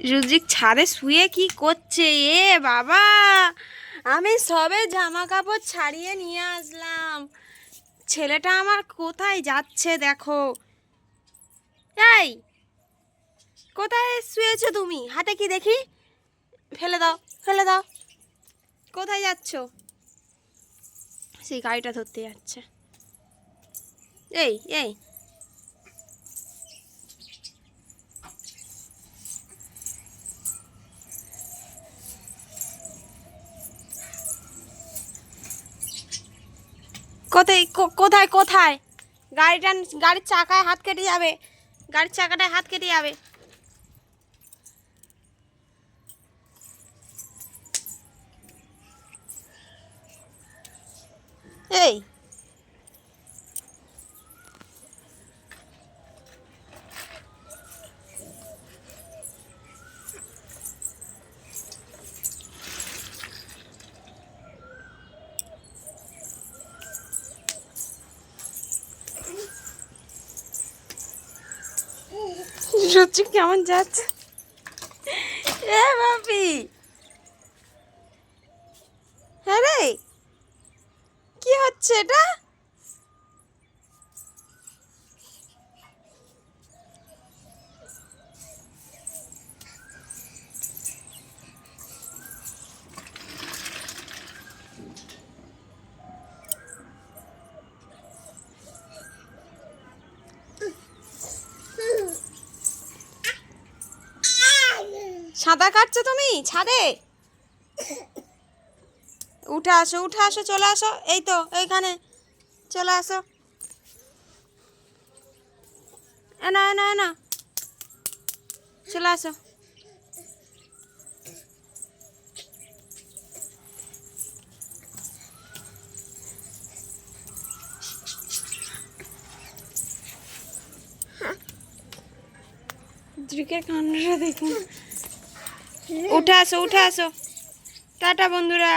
রুজিক ছাদে শুয়ে কি করছে? এ বাবা, আমি সবে জামা কাপড় ছাড়িয়ে নিয়ে আসলাম। ছেলেটা আমার কোথায় যাচ্ছে দেখো। এই, কোথায় শুয়েছো তুমি? হাতে কি দেখি? ফেলে দাও, ফেলে দাও। কোথায় যাচ্ছ? সেই গাড়িটা ধরতে যাচ্ছে। এই এই, কোথায় কোথায় কোথায়? গাড়িটা, গাড়ির চাকায় হাত কেটে যাবে। গাড়ির চাকাটায় হাত কেটে যাবে। এই, সত্যি কেমন যাচ্ছে? এ বাপি, হ্যাঁ রে, কি হচ্ছে এটা? সাঁতার কাটছো তুমি ছাদে? উঠে আসো, উঠে আসো, চলে আসো। এই তো এইখানে, চলে আসো। এনা এনা এনা, চলে আসো। দৃকের কান্নাটা দেখুন। উঠে আসো, উঠে আসো। টাটা বন্ধুরা।